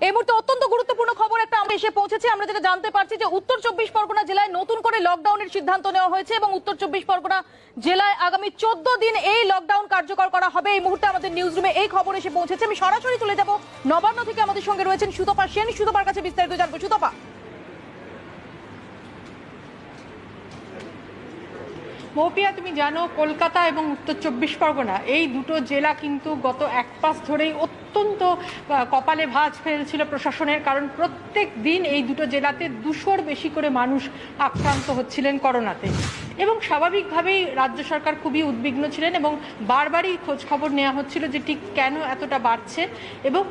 এই মুহূর্তে অত্যন্ত গুরুত্বপূর্ণ খবর একটা আমরা এসে পৌঁছেছে। আমরা যেটা জানতে পারছি যে উত্তর 24 পরগনা জেলায় নতুন করে লকডাউনের সিদ্ধান্ত নেওয়া হয়েছে এবং উত্তর 24 পরগনা জেলায় আগামী 14 দিন এই লকডাউন কার্যকর করা হবে। এই মুহূর্তে আমাদের নিউজ রুমে এই খবর এসে পৌঁছেছে। আমি সরাসরি চলে যাব নবান্ন থেকে। আমাদের সঙ্গে রয়েছেন সুতপা সেন। সুতপার কাছে বিস্তারিত জানবো। সুতপা, মৌপিয়া, তুমি জানো কলকাতা এবং উত্তর 24 পরগনা এই দুটো জেলা কিন্তু গত এক মাস ধরেই অত্যন্ত কপালে ভাঁজ ফেলছিল প্রশাসনের, কারণ প্রত্যেক দিন এই দুটো জেলাতে 200-র বেশি করে মানুষ আক্রান্ত হচ্ছিলেন করোনাতে এবং স্বাভাবিকভাবেই রাজ্য সরকার খুবই উদ্বিগ্ন ছিলেন এবং বারবারই খোঁজ খবর নেওয়া হচ্ছিল যে ঠিক কেন এতটা বাড়ছে। এবং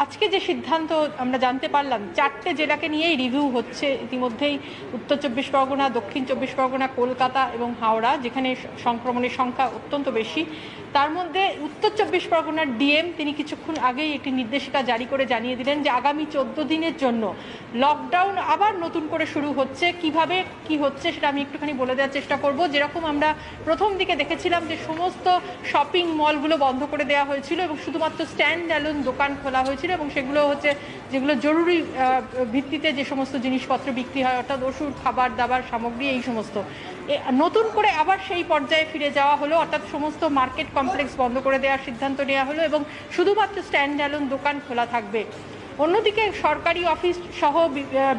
আজকে যে সিদ্ধান্ত আমরা জানতে পারলাম, 4টে জেলাকে নিয়েই রিভিউ হচ্ছে ইতিমধ্যেই, উত্তর 24 পরগনা, দক্ষিণ 24 পরগনা, কলকাতা এবং হাওড়া, যেখানে সংক্রমণের সংখ্যা অত্যন্ত বেশি। তার মধ্যে উত্তর 24 পরগনার ডিএম তিনি কিছুক্ষণ আগেই একটি নির্দেশিকা জারি করে জানিয়ে দিলেন যে আগামী 14 দিনের জন্য লকডাউন আবার নতুন করে শুরু হচ্ছে। কিভাবে কি হচ্ছে সেটা আমি একটুখানি বলে দেওয়ার চেষ্টা করব। যেরকম আমরা প্রথম দিকে দেখেছিলাম যে সমস্ত শপিং মলগুলো বন্ধ করে দেওয়া হয়েছিল এবং শুধুমাত্র স্ট্যান্ড অ্যালোন দোকান খোলা হয়েছিল এবং সেগুলো হচ্ছে যেগুলো জরুরি ভিত্তিতে যে সমস্ত জিনিসপত্র বিক্রি হয়, অর্থাৎ ওষুধ, খাবার দাবার সামগ্রী, এই সমস্ত। নতুন করে আবার সেই পর্যায়ে ফিরে যাওয়া হলো, অর্থাৎ সমস্ত মার্কেট কমপ্লেক্স বন্ধ করে দেওয়ার সিদ্ধান্ত নেওয়া হলো এবং শুধুমাত্র স্ট্যান্ড অ্যালোন দোকান খোলা থাকবে। অন্যদিকে সরকারি অফিস সহ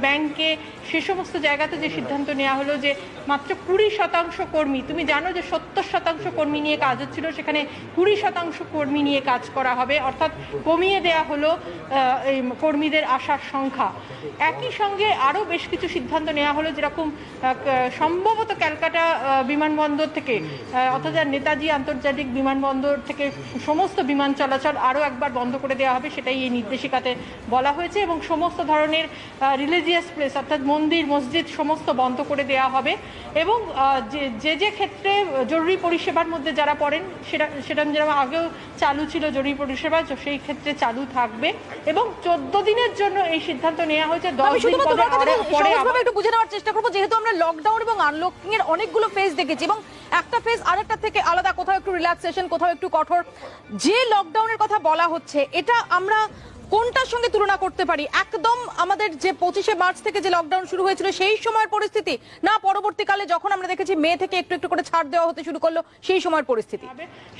ব্যাংকে সে সমস্ত জায়গাতে যে সিদ্ধান্ত নেওয়া হলো যে মাত্র 20% কর্মী, তুমি জানো যে 70% কর্মী নিয়ে কাজ হচ্ছিল, সেখানে 20% কর্মী নিয়ে কাজ করা হবে, অর্থাৎ কমিয়ে দেওয়া হলো এই কর্মীদের আসার সংখ্যা। একই সঙ্গে আরও বেশ কিছু সিদ্ধান্ত নেওয়া হলো, যেরকম সম্ভবত ক্যালকাটা বিমানবন্দর থেকে অর্থাৎ নেতাজি আন্তর্জাতিক বিমানবন্দর থেকে সমস্ত বিমান চলাচল আরও একবার বন্ধ করে দেওয়া হবে, সেটাই এই নির্দেশিকাতে বলা হয়েছে। এবং সমস্ত ধরনের রিলিজিয়াস প্লেস অর্থাৎ মন্দির মসজিদ সমস্ত বন্ধ করে দেওয়া হবে এবং যে ক্ষেত্রে জরুরি পরিষেবার মধ্যে যারা পড়েন সেটা যেরকম আগেও চালু ছিল জরুরি পরিষেবা, সেই ক্ষেত্রে চালু থাকবে এবং 14 দিনের জন্য এই সিদ্ধান্ত নেওয়া হয়েছে। 10 দিন পরে একটু বুঝে নেওয়ার চেষ্টা করবো, যেহেতু আমরা লকডাউন এবং আনলকিং এর অনেকগুলো ফেজ দেখেছি এবং একটা ফেজ আরেকটা থেকে আলাদা, কোথাও একটু রিল্যাক্সেশন, কোথাও একটু কঠোর। যে লকডাউনের কথা বলা হচ্ছে এটা আমরা কোনটার সঙ্গে তুলনা করতে পারি? একদম আমাদের যে 25শে মার্চ থেকে যে লকডাউন শুরু হয়েছিল সেই সময়ের পরিস্থিতি, না পরবর্তীকালে যখন আমরা দেখেছি মে থেকে একটু একটু করে ছাড় দেওয়া হতে শুরু করলো সেই সময়ের পরিস্থিতি?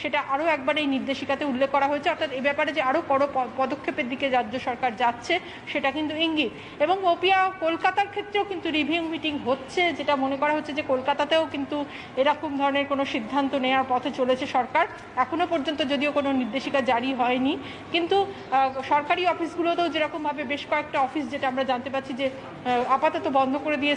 সেটা আরো একবার এই নির্দেশিকাতে উল্লেখ করা হয়েছে, অর্থাৎ এই ব্যাপারে যে আরো বড় পদক্ষেপের দিকে রাজ্য সরকার যাচ্ছে সেটা কিন্তু ইঙ্গিত। এবং ওপিয়া, কলকাতার ক্ষেত্রেও কিন্তু রিভিউ মিটিং হচ্ছে, যেটা মনে করা হচ্ছে যে কলকাতাতেও কিন্তু এরকম ধরনের কোনো সিদ্ধান্ত নেওয়ার পথে চলেছে সরকার। এখনো পর্যন্ত যদিও কোনো নির্দেশিকা জারি হয়নি, কিন্তু সরকারি অফিসগুলোতেও যেরকমভাবে বেশ কয়েকটা অফিস, যেটা আমরা জানতে পারছি যে আপাতত বন্ধ করে দিয়ে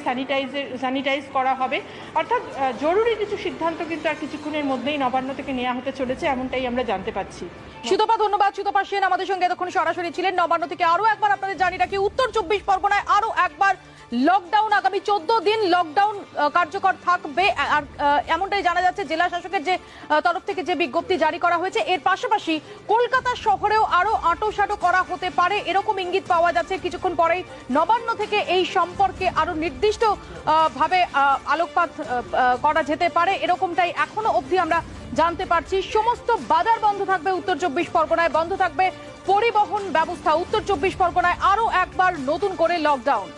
স্যানিটাইজ করা হবে, অর্থাৎ জরুরি কিছু সিদ্ধান্ত কিন্তু আর কিছুক্ষণের মধ্যেই নবান্ন থেকে নেওয়া হতে চলেছে, এমনটাই আমরা জানতে পাচ্ছি। সুতপা, ধন্যবাদ। সুতপা সেন আমাদের সঙ্গে এতক্ষণ সরাসরি ছিলেন নবান্ন থেকে। আরো একবার আপনাদের জানিয়ে রাখি, উত্তর 24 পরগনায় আরো একবার লকডাউন, আগামী 14 দিন লকডাউন কার্যকর থাকবে আর এমনটাই জানা যাচ্ছে জেলা শাসকের যে তরফ থেকে যে বিজ্ঞপ্তি জারি করা হয়েছে। এর পাশাপাশি কলকাতা শহরেও আরো আঁটোসাঁটো করা হতে পারে এরকম ইঙ্গিত পাওয়া যাচ্ছে। কিছুক্ষণ পরেই নবান্ন থেকে এই সম্পর্কে আরো নির্দিষ্ট ভাবে আলোকপাত করা যেতে পারে, এরকমটাই এখনো অবধি আমরা জানতে পারছি। সমস্ত বাজার বন্ধ থাকবে উত্তর 24 পরগনায়, বন্ধ থাকবে পরিবহন ব্যবস্থা। উত্তর 24 পরগনায় আরো একবার নতুন করে লকডাউন।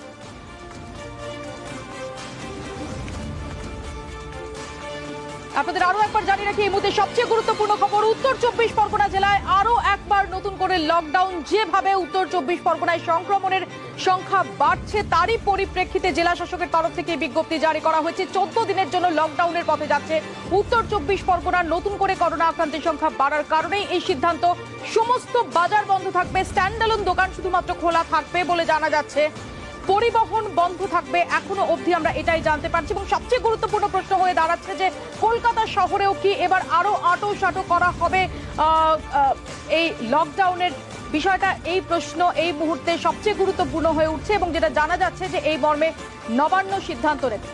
আপনাদের আরো একবার জানিয়ে রাখি, এই মুহূর্তে সবচেয়ে গুরুত্বপূর্ণ খবর, উত্তর 24 পরগনা জেলায় আরো একবার নতুন করে লকডাউন। যেভাবে উত্তর 24 পরগনায় সংক্রমণের সংখ্যা বাড়ছে তারই পরিপ্রেক্ষিতে জেলা শাসকের তরফ থেকে বিজ্ঞপ্তি জারি করা হয়েছে। 14 দিনের জন্য লকডাউনের পথে যাচ্ছে উত্তর 24 পরগনার। নতুন করে করোনা আক্রান্তের সংখ্যা বাড়ার কারণেই এই সিদ্ধান্ত। সমস্ত বাজার বন্ধ থাকবে, স্ট্যান্ড অ্যালোন দোকান শুধুমাত্র খোলা থাকবে বলে জানা যাচ্ছে। পরিবহন বন্ধ থাকবে, এখনো অবধি আমরা এটাই জানতে পারছি। এবং সবচেয়ে গুরুত্বপূর্ণ প্রশ্ন হয়ে দাঁড়াচ্ছে যে কলকাতা শহরেও কি এবার আরো আঁটোসাঁটো করা হবে এই লকডাউনের বিষয়টা? এই প্রশ্ন এই মুহূর্তে সবচেয়ে গুরুত্বপূর্ণ হয়ে উঠছে এবং যেটা জানা যাচ্ছে যে এই মর্মে নবান্ন সিদ্ধান্ত নেবে।